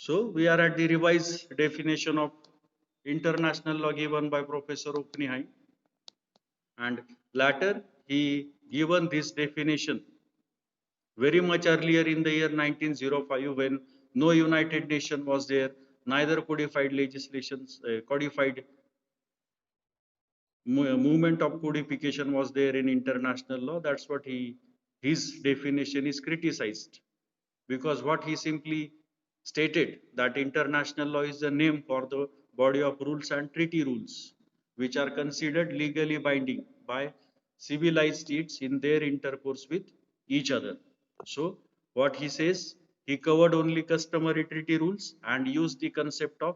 So we are at the revised definition of international law given by Professor Oppenheim, and later he given this definition very much earlier in the year 1905 when no United Nation was there, neither codified legislations, codified movement of codification was there in international law. That's what his definition is criticized, because what he simply stated that international law is the name for the body of rules and treaty rules which are considered legally binding by civilized states in their intercourse with each other. So what he says, he covered only customary treaty rules and used the concept of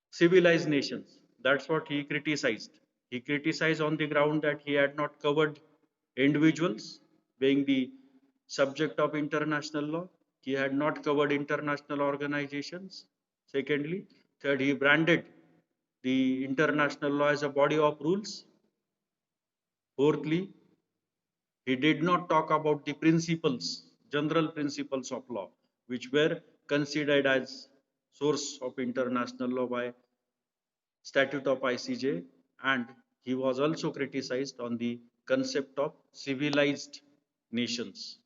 civilized nations. That's what he criticized. He criticized on the ground that he had not covered individuals being the subject of international law. He had not covered international organizations. Secondly, third, he branded the international law as a body of rules. Fourthly, he did not talk about the principles, general principles of law, which were considered as source of international law by statute of ICJ, and he was also criticized on the concept of civilized nations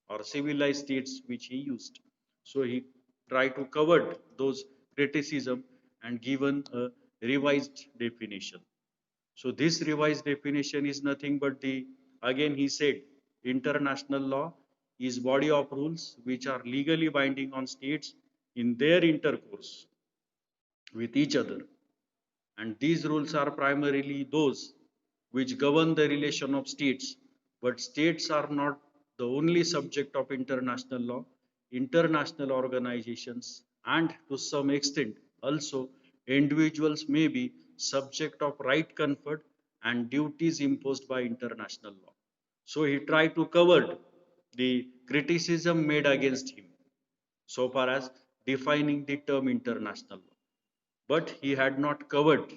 or civilized states which he used. So he tried to cover those criticism and given a revised definition. So this revised definition is nothing but the, again he said, international law is body of rules which are legally binding on states in their intercourse with each other, and these rules are primarily those which govern the relation of states. But states are not the only subject of international law. International organizations and to some extent also individuals may be subject of right conferred and duties imposed by international law. So he tried to cover the criticism made against him so far as defining the term international law. But he had not covered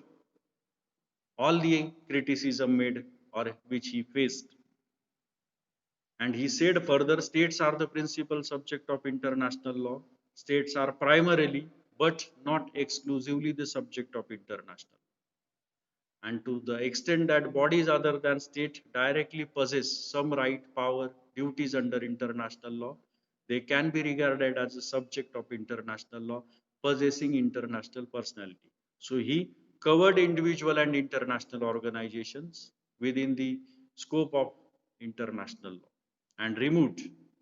all the criticism made or which he faced. And he said further, states are the principal subject of international law. States are primarily, but not exclusively, the subject of international. And to the extent that bodies other than state directly possess some right, power, duties under international law, they can be regarded as a subject of international law, possessing international personality. So he covered individual and international organizations within the scope of international law and removed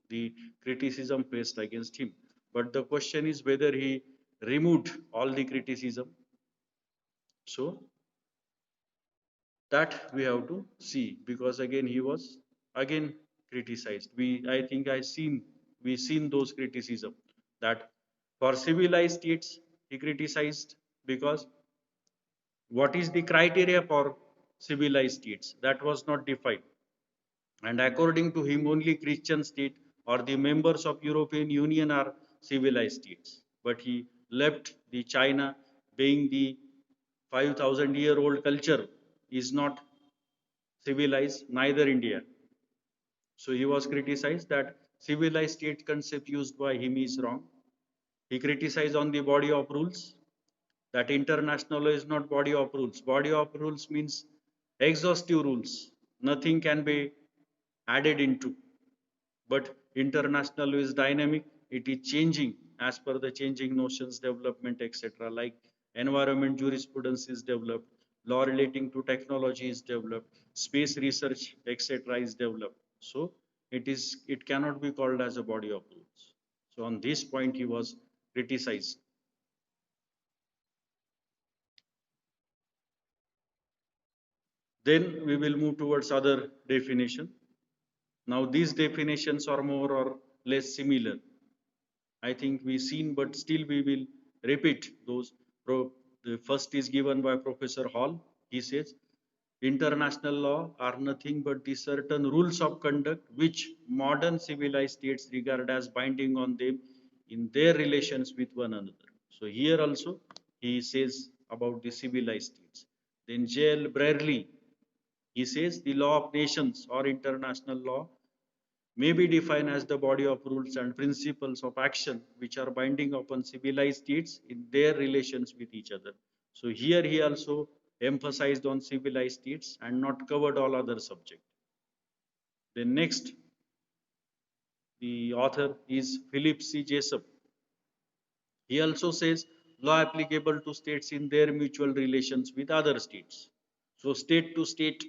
the criticism faced against him. But the question is whether he removed all the criticism. So that we have to see, because again he was again criticized. I think we seen those criticism that for civilized states he criticized, because what is the criteria for civilized states, that was not defined, and according to him only Christian state or the members of European Union are civilized states, but he left the China being the 5,000-year-old culture is not civilized, neither India. So he was criticized that civilized state concept used by him is wrong. He criticized on the body of rules, that international law is not body of rules. Body of rules means exhaustive rules. Nothing can be added into. But international law is dynamic. It is changing as per the changing notions, development, etc. Like environment jurisprudence is developed, law relating to technology is developed, space research, etc. is developed. So it cannot be called as a body of rules. So on this point he was criticized. Then we will move towards other definition. Now these definitions are more or less similar. I think we've seen, but still we will repeat those. The first is given by Professor Hall. He says, international law are nothing but the certain rules of conduct which modern civilized states regard as binding on them in their relations with one another. So here also he says about the civilized states. Then J.L. Brierley, he says the law of nations or international law may be defined as the body of rules and principles of action which are binding upon civilized states in their relations with each other. So here he also emphasized on civilized states and not covered all other subjects. Then next, the author is Philip C. Jessup. He also says law applicable to states in their mutual relations with other states. So state to state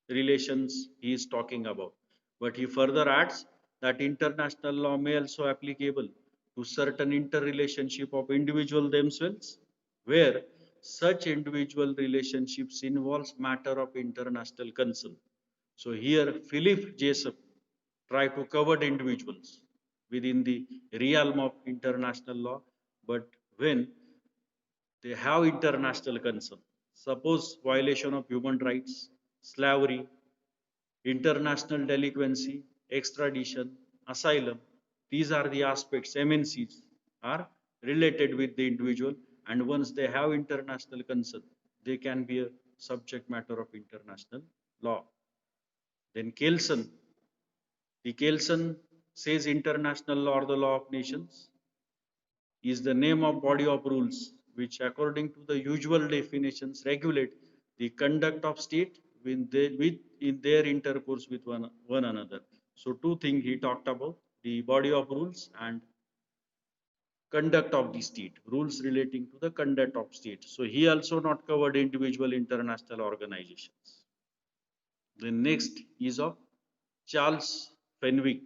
relations he is talking about. But he further adds that international law may also applicable to certain interrelationship of individual themselves, where such individual relationships involves matter of international concern. So here Philip Jessup try to cover the individuals within the realm of international law, but when they have international concern, suppose violation of human rights, slavery, international delinquency, extradition, asylum. These are the aspects MNCs are related with the individual, and once they have international concern, they can be a subject matter of international law. Then Kelson, the Kelson says international law or the law of nations is the name of body of rules which according to the usual definitions regulate the conduct of state in their intercourse with one another. So two things he talked about, the body of rules and conduct of the state, rules relating to the conduct of state. So he also not covered individual international organizations. The next is of Charles Fenwick.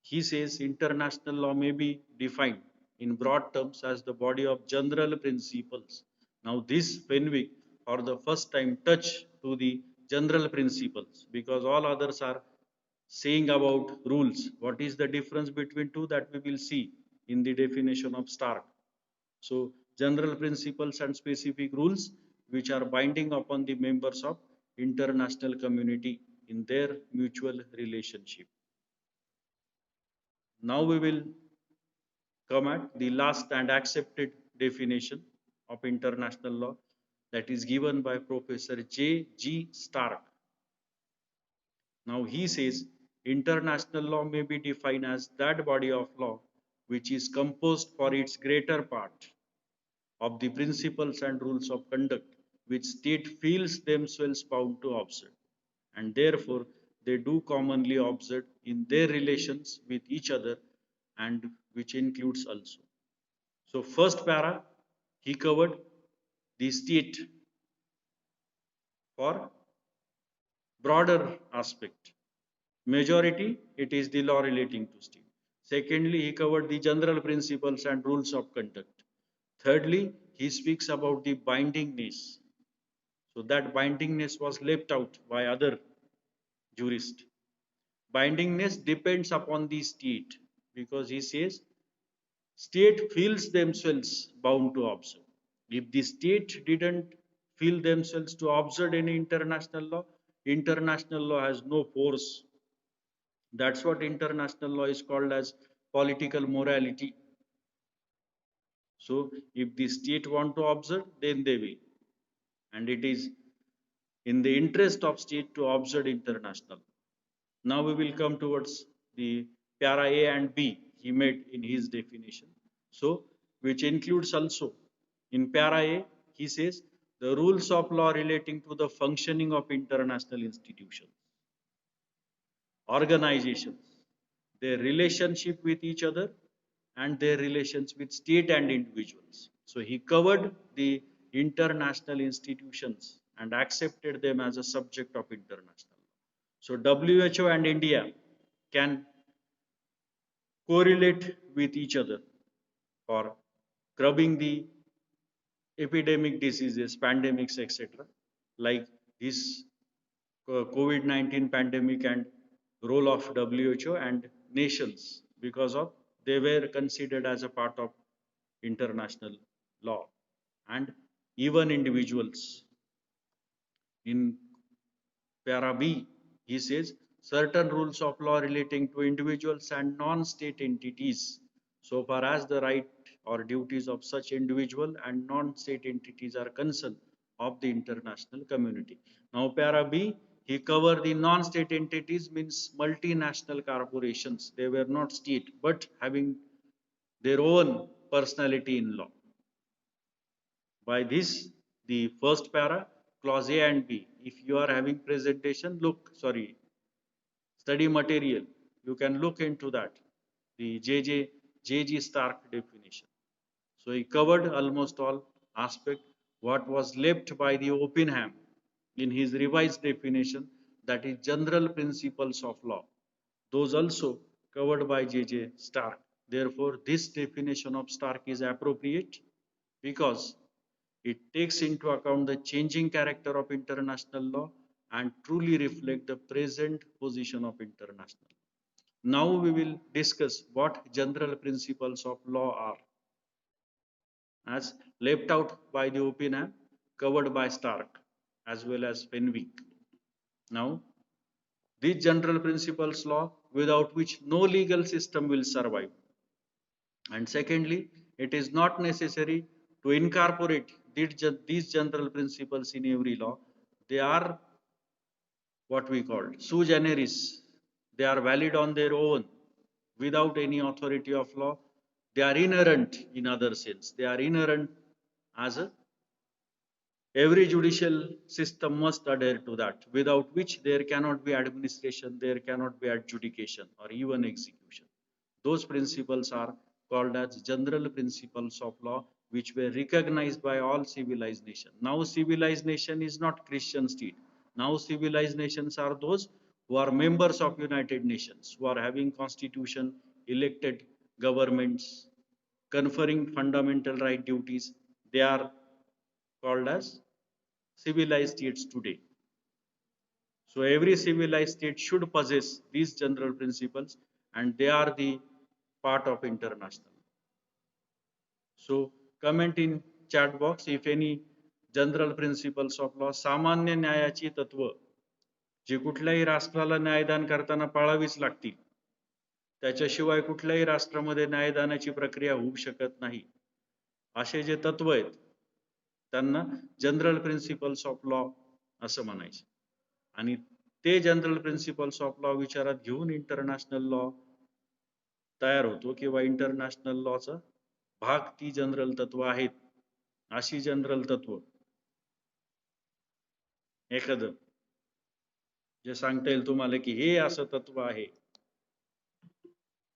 He says international law may be defined in broad terms as the body of general principles. Now, this Fenwick for the first time touch to the general principles because all others are saying about rules. What is the difference between two that we will see in the definition of Stark. So, general principles and specific rules which are binding upon the members of international community in their mutual relationship. Now we will come at the last and accepted definition of international law that is given by Professor J. G. Stark. Now he says international law may be defined as that body of law which is composed for its greater part of the principles and rules of conduct which state feels themselves bound to observe, and therefore they do commonly observe in their relations with each other, and which includes also. So first para, he covered the state for broader aspect. Majority, it is the law relating to state. Secondly, he covered the general principles and rules of conduct. Thirdly, he speaks about the bindingness. So that bindingness was left out by other jurists. Bindingness depends upon the state because he says state feels themselves bound to observe. If the state didn't feel themselves to observe any international law has no force. That's what international law is called as political morality. So if the state want to observe, then they will. And it is in the interest of state to observe international. Now we will come towards the para A and B he made in his definition. So, which includes also in para A, he says the rules of law relating to the functioning of international institutions, organizations, their relationship with each other, and their relations with state and individuals. So he covered the international institutions and accepted them as a subject of international law. So WHO and India can correlate with each other for curbing the epidemic diseases, pandemics, etc., like this COVID-19 pandemic and role of WHO and nations because of they were considered as a part of international law and even individuals. In para B, he says certain rules of law relating to individuals and non-state entities so far as the right or duties of such individual and non-state entities are concerned of the international community. Now para B, He covered the non-state entities, means multinational corporations. They were not state, but having their own personality in law. By this, the first para, clause A and B. If you are having presentation, study material, you can look into that. The J.G. Stark definition. So he covered almost all aspect. What was left by the Oppenheim in his revised definition, that is general principles of law. Those also covered by J.J. Stark. Therefore, this definition of Stark is appropriate because it takes into account the changing character of international law and truly reflect the present position of international. Now we will discuss what general principles of law are, as left out by the Oppenheim, covered by Stark, as well as Fenwick. Now, these general principles law without which no legal system will survive. And secondly, it is not necessary to incorporate these general principles in every law. They are what we call sui generis. They are valid on their own without any authority of law. They are inherent in other sense. They are inherent as a every judicial system must adhere to that, without which there cannot be administration, there cannot be adjudication or even execution. Those principles are called as general principles of law, which were recognized by all civilized nations. Now, civilized nation is not Christian state. Now, civilized nations are those who are members of United Nations, who are having constitution, elected governments, conferring fundamental right duties. They are called as civilized states today. So every civilized state should possess these general principles, and they are the part of international. So comment in chat box if any general principles of law. सामान्य न्यायाची तत्व जे कुठल्याही राष्ट्राला न्यायदान करताना पाळावीच लागतील. त्याच्याशिवाय कुठल्याही राष्ट्रामध्ये न्यायदानाची प्रक्रिया होऊ शकत नाही. असे जे तत्व आहेत त्यांना जनरल प्रिन्सिपल्स ऑफ लॉ असं म्हणायचं. आणि ते जनरल प्रिन्सिपल्स ऑफ लॉ विचारात घेऊन इंटरनॅशनल लॉ तयार होतो किंवा इंटरनॅशनल लॉचा भाग ती जनरल तत्व आहेत. अशी जनरल तत्व एखादं जे सांगता येईल तुम्हाला की हे असं तत्व आहे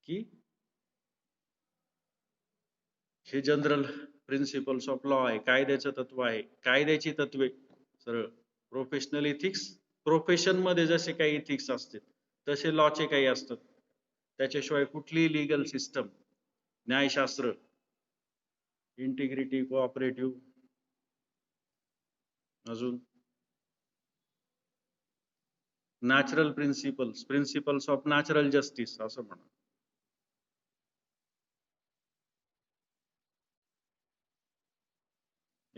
की हे जनरल प्रिन्सिपल्स ऑफ लॉ आहे, कायद्याचं तत्व आहे. कायद्याची तत्वे सरळ प्रोफेशनल इथिक्स, प्रोफेशन मध्ये जसे काही इथिक्स असते तसे लॉचे काही असतात. त्याच्याशिवाय कुठलीही लीगल सिस्टम, न्यायशास्त्र, इंटिग्रिटी, कोऑपरेटिव्ह, अजून natural principles, principles of natural justice असं म्हणा.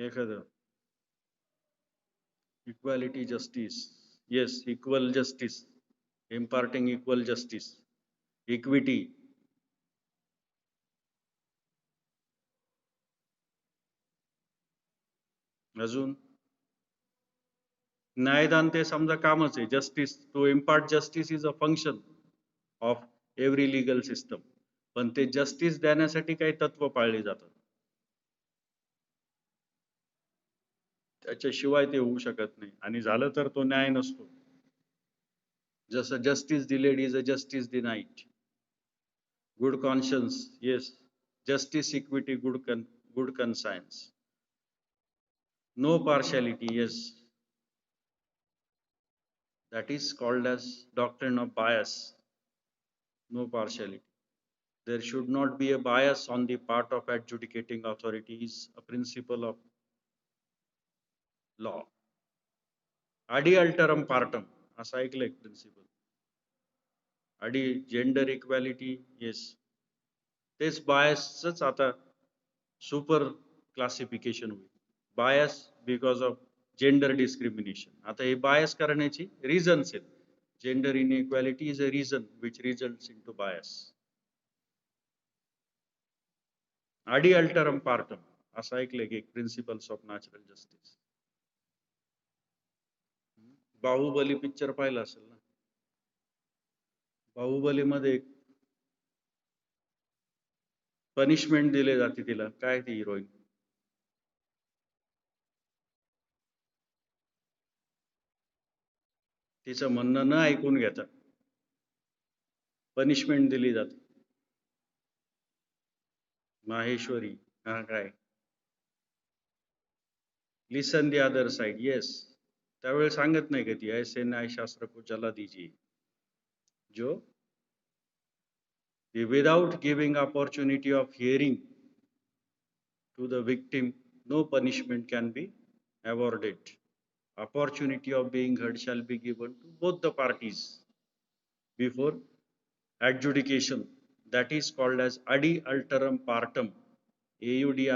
एखादं equality justice, yes, equal justice, imparting equal justice, equity, अजून न्यायदान ते समजा कामच आहे. Justice, to impart justice is a function of every legal system. पण ते जस्टिस देण्यासाठी काही तत्व पाळली जातात, त्याच्याशिवाय ते होऊ शकत नाही. आणि झालं तर तो न्याय नसतो. जसं justice delayed is a justice denied. Good conscience, yes, justice, equity, good conscience. No partiality, yes. That is called as doctrine of bias. No partiality. There should not be a bias on the part of adjudicating authority is a principle of law. Adi alterum partem, असा ऐकलं एक principle. adi gender equality, yes. तेच बायसच आता super classification होईल. Bias because of gender discrimination. आता हे bias करण्याची रिझन्स आहेत. Gender inequality is a reason which results in to bias. adi alterum partem असं ऐकलंय की एक principles of natural justice. Baahubali picture पाहिला असेल ना. बाहुबलीमध्ये एक पनिशमेंट दिले जाते तिला, काय ती हिरोईन, तिचं म्हणणं न ऐकून घेता पनिशमेंट दिली जाते. माहेश्वरी, हा काय, listen the other side. Yes, त्यावेळेस सांगत नाही का ती, ऐसे न्यायशास्त्र को जला दीजिए, जो without giving opportunity of hearing to the victim, no punishment can be awarded. Opportunity of being heard shall be given to both the parties before adjudication. That is called as adi alterum partem, AUDI,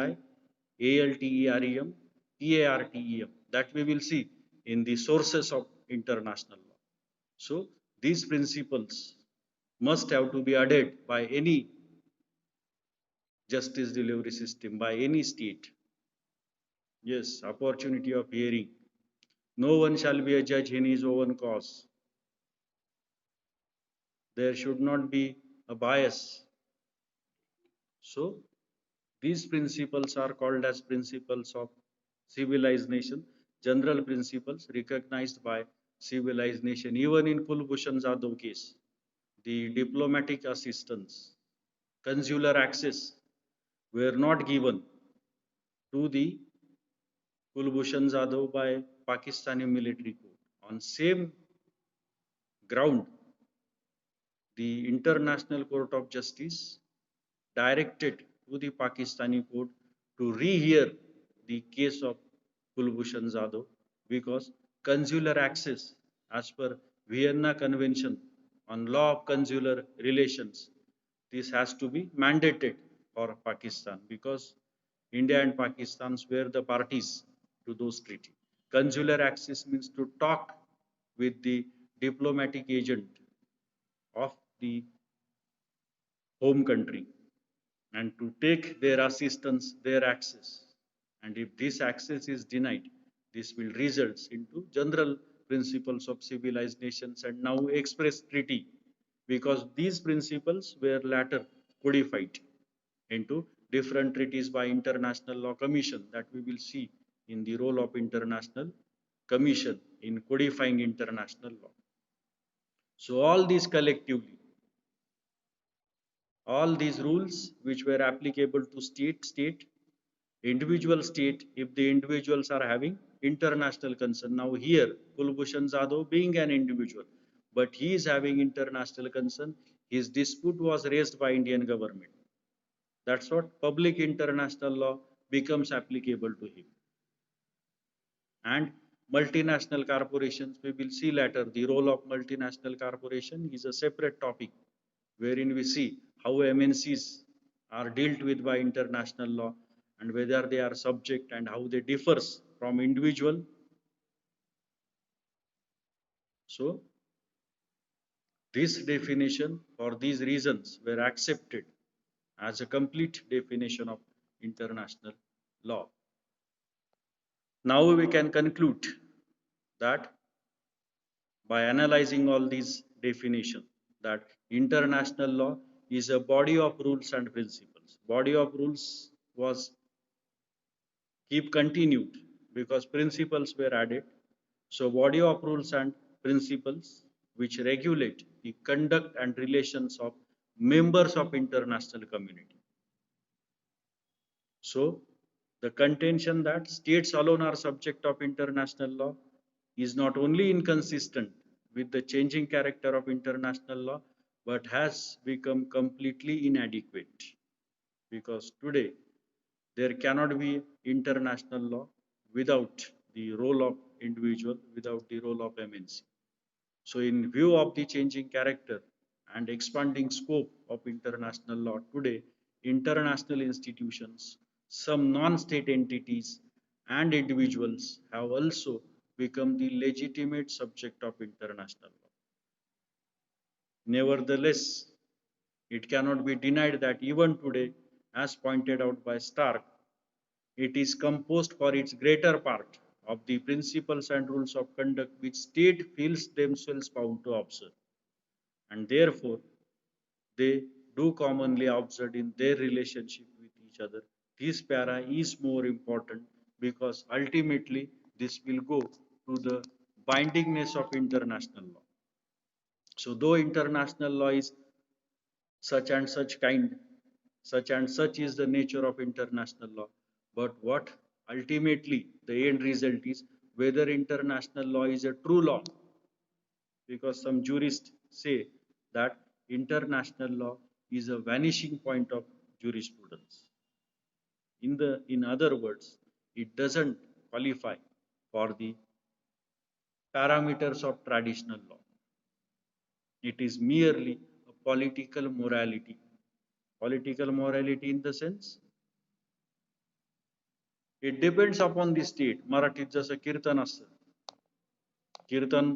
ALTEREM, PARTEM. That we will see in the sources of international law. So these principles must have to be adhered by any justice delivery system, by any state. Yes, opportunity of hearing. No one shall be a judge in his own cause. There should not be a bias. So, these principles are called as principles of civilized nation, general principles recognized by civilized nation. Even in Kulbhushan Jadhav case, the diplomatic assistance, consular access were not given to the Kulbhushan Jadhav by Pakistani military court. On same ground, the International Court of Justice directed to the Pakistani court to rehear the case of Kulbhushan Jadhav because consular access as per Vienna Convention on Law of Consular Relations, this has to be mandated for Pakistan because India and Pakistan were the parties to those treaties. Consular access means to talk with the diplomatic agent of the home country and to take their assistance, their access. And if this access is denied, this will result into general principles of civilized nations and now express treaty because these principles were later codified into different treaties by international law commission that we will see in the role of international commission in codifying international law. So all these collectively, all these rules which were applicable to state, individual state, if the individuals are having international concern. Now here, Kulbhushan Jadhav being an individual, but he is having international concern. His dispute was raised by Indian government. That's what public international law becomes applicable to him. And multinational corporations, we will see later the role of multinational corporation is a separate topic wherein we see how MNCs are dealt with by international law and whether they are subject and how they differs from individual. So this definition for these reasons were accepted as a complete definition of international law. Now we can conclude that by analyzing all these definitions that international law is a body of rules and principles. Body of rules was keep continued because principles were added. So body of rules and principles which regulate the conduct and relations of members of international community. So the contention that states alone are subject of international law is not only inconsistent with the changing character of international law, but has become completely inadequate. Because today there cannot be international law without the role of individual, without the role of MNC. So in view of the changing character and expanding scope of international law today, international institutions, some non-state entities and individuals have also become the legitimate subject of international law. Nevertheless, it cannot be denied that even today, as pointed out by Stark, it is composed for its greater part of the principles and rules of conduct which state feels themselves bound to observe, and therefore they do commonly observe in their relationship with each other. This para is more important because ultimately this will go to the bindingness of international law. So, though international law is such and such kind, such and such is the nature of international law, but what ultimately the end result is whether international law is a true law, because some jurists say that international law is a vanishing point of jurisprudence. In other words, it doesn't qualify for the parameters of traditional law. It is merely a political morality. Political morality in the sense, it depends upon the state. मराठीत जसं कीर्तन असतं, कीर्तन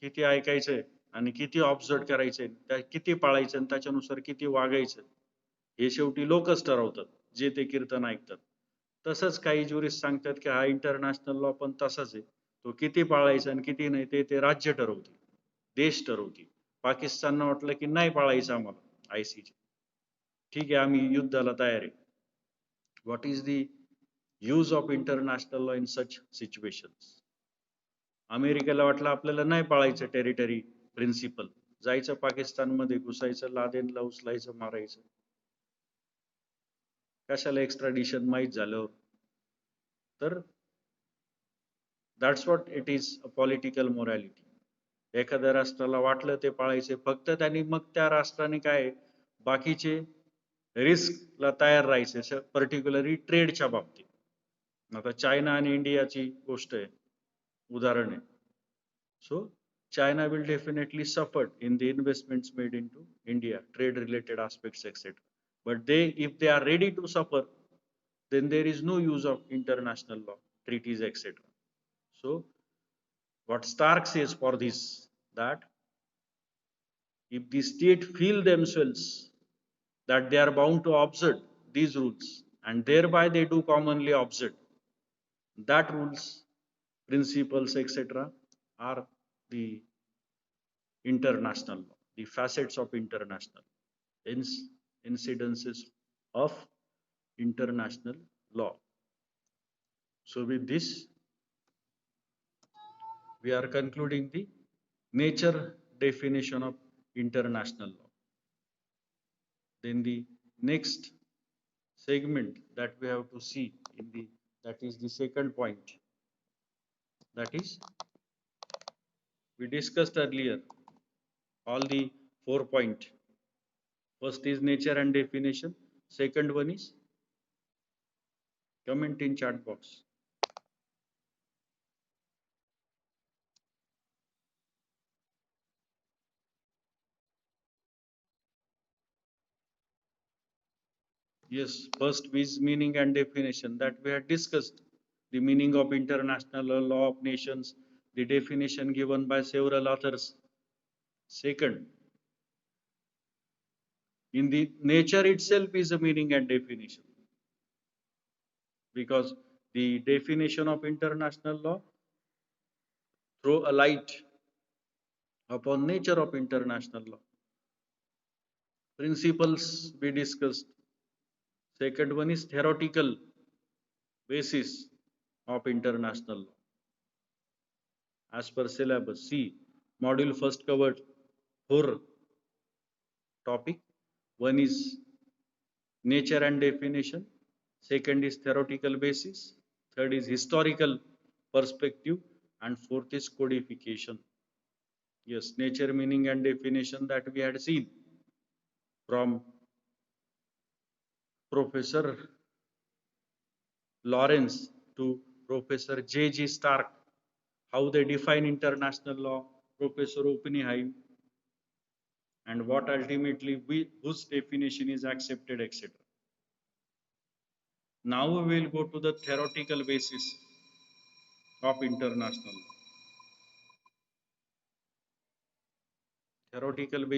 किती ऐकायचंय आणि किती observe करायचंय, त्या किती पाळायचं आणि त्याच्यानुसार किती वागायचं, हे शेवटी लोकच ठरवतात जे ते कीर्तन ऐकतात. तसंच काही ज्युरिस्ट सांगतात की हा इंटरनॅशनल लॉ पण तसाच आहे. तो किती पाळायचा आणि किती नाही ते ते राज्य ठरवतील, देश ठरवतील. पाकिस्ताननं वाटलं की नाही पाळायचं आम्हाला आयसीचे, ठीक आहे आम्ही युद्धाला तयार आहे. What is the use of international law in such situations? अमेरिकेला वाटलं आपल्याला नाही पाळायचं टेरिटरी प्रिन्सिपल, जायचं पाकिस्तानमध्ये घुसायचं, लादेनला उचलायचं, मारायचं. कशाला एक्स्ट्राडिशन माहीत झाल्यावर? तर that's what it is a political morality. एखाद्या राष्ट्राला वाटलं ते पाळायचे, फक्त त्यांनी मग त्या राष्ट्राने काय बाकीचे रिस्कला तयार राहायचे, पर्टिक्युलरली ट्रेडच्या बाबतीत. आता चायना आणि इंडियाची गोष्ट आहे, उदाहरण आहे. So China will definitely suffer in the investments made into India, trade related aspects, etc. But if they are ready to suffer, then there is no use of international law, treaties, etc. So what Stark says for this, that if the state feel themselves that they are bound to observe these rules, and thereby they do commonly observe that rules, principles, etc., are the international law, the facets of international incidences of international law. So with this, we are concluding the nature definition of international law. Then the next segment that we have to see in the, that is the second point, that is, we discussed earlier all the 4 points. First is nature and definition. Second one is, comment in chat box. Yes, first is meaning and definition that we had discussed. The meaning of international law of nations, the definition given by several authors. Second, in the nature itself is a meaning and definition, because the definition of international law throw a light upon nature of international law. Principles we discussed. Second one is theoretical basis of international law. As per syllabus, see, module first covered 4 topic. One is nature and definition. Second is theoretical basis. Third is historical perspective. And fourth is codification. Yes, nature, meaning and definition that we had seen from Professor Lawrence to Professor J.G. Stark, how they define international law, Professor Oppenheim, and what ultimately whose definition is accepted, etc. Now we will go to the theoretical basis of international law. Theoretical basis